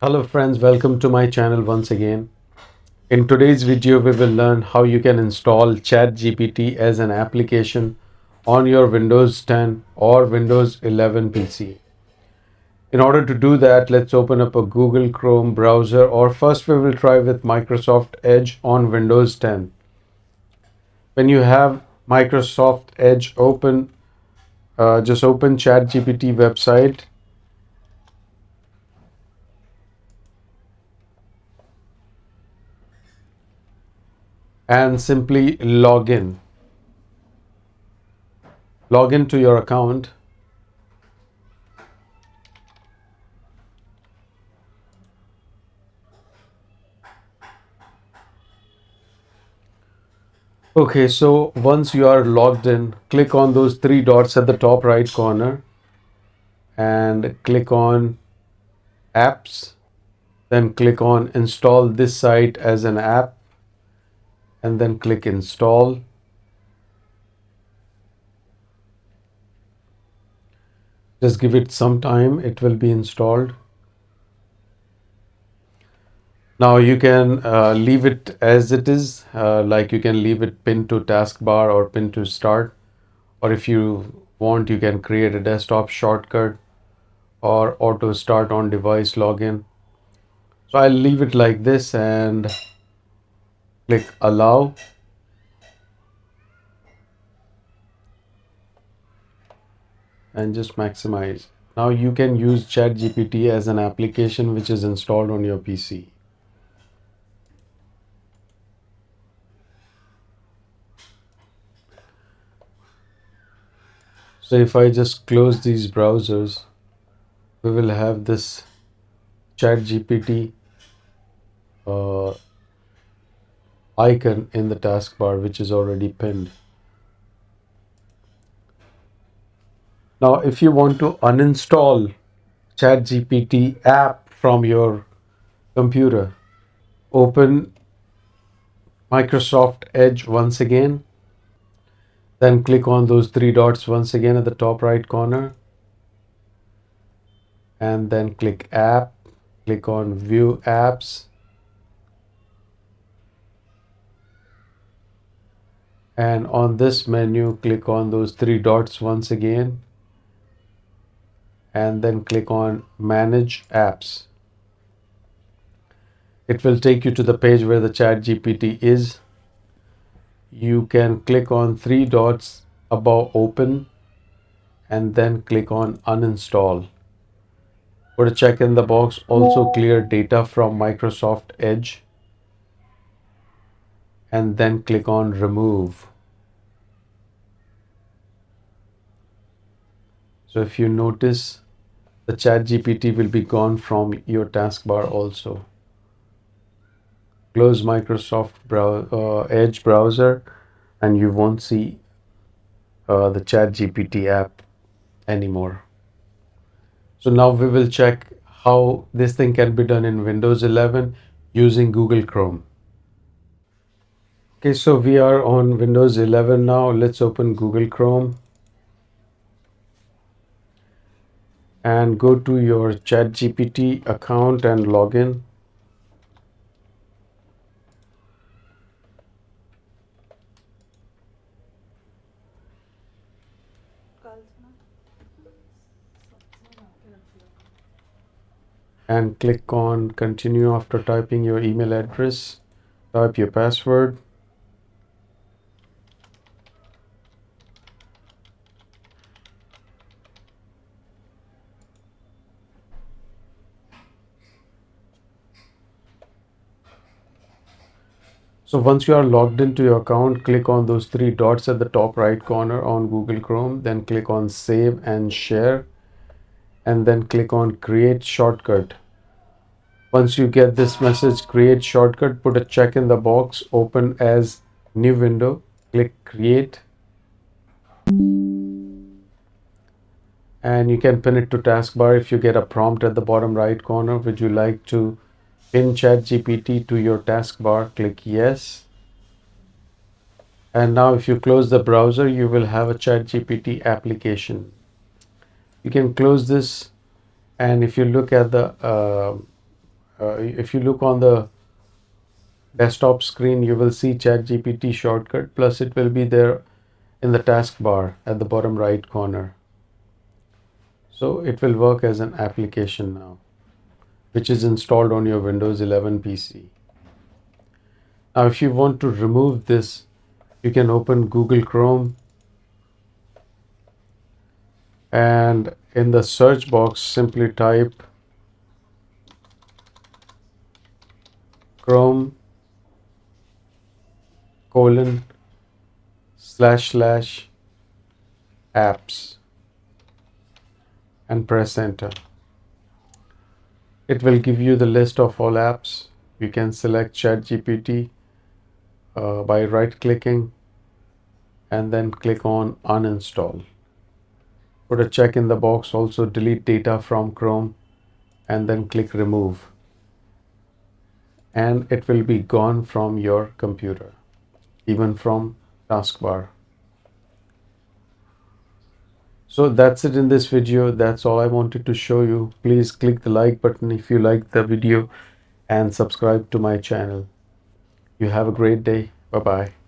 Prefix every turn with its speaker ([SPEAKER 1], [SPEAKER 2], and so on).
[SPEAKER 1] Hello friends, welcome to my channel once again. In today's video, we will learn how you can install ChatGPT as an application on your Windows 10 or Windows 11 PC. In order to do that, let's open up a Google Chrome browser, or first we will try with Microsoft Edge on Windows 10. When you have Microsoft Edge open, just open ChatGPT website and simply log in. Log into your account. Okay, so once you are logged in, click on those three dots at the top right corner and click on apps. Then click on install this site as an app and then click install. Just give it some time, it will be installed. Now you can leave it as it is, like you can leave it pinned to taskbar or pinned to start, or if you want you can create a desktop shortcut or auto start on device login. So I'll leave it like this and click allow. And just maximize. Now you can use ChatGPT as an application which is installed on your PC. So if I just close these browsers, we will have this ChatGPT uh, icon in the taskbar, which is already pinned. Now, if you want to uninstall ChatGPT app from your computer, open Microsoft Edge once again, then click on those three dots once again at the top right corner, and then click app, click on view apps, and on this menu click on those three dots once again and then click on manage apps. It will take you to the page where the ChatGPT is. You can click on three dots above open and then click on uninstall. Put a check in the box, also clear data from Microsoft Edge, and then click on remove. So if you notice, the ChatGPT will be gone from your taskbar also. Close Microsoft Edge browser and you won't see the ChatGPT app anymore. So now we will check how this thing can be done in Windows 11 using Google Chrome. Okay, so we are on Windows 11 now. Let's open Google Chrome and go to your ChatGPT account and log in. And click on continue after typing your email address. Type your password. So once you are logged into your account, click on those three dots at the top right corner on Google Chrome, then click on save and share, and then click on create shortcut. Once you get this message, create shortcut, put a check in the box, open as new window, click create, and you can pin it to taskbar. If you get a prompt at the bottom right corner, would you like to pin ChatGPT to your taskbar, click yes. And now if you close the browser, you will have a ChatGPT application. You can close this, and if you look at the if you look on the desktop screen, you will see ChatGPT shortcut, plus it will be there in the taskbar at the bottom right corner. So it will work as an application now, which is installed on your Windows 11 PC. Now, if you want to remove this, you can open Google Chrome, and in the search box, simply type Chrome colon // apps and press enter. It will give you the list of all apps. You can select ChatGPT by right clicking and then click on uninstall. Put a check in the box, also delete data from Chrome, and then click remove, and it will be gone from your computer, even from taskbar. So that's it in this video. That's all I wanted to show you. Please click the like button if you liked the video and subscribe to my channel. You have a great day. Bye bye.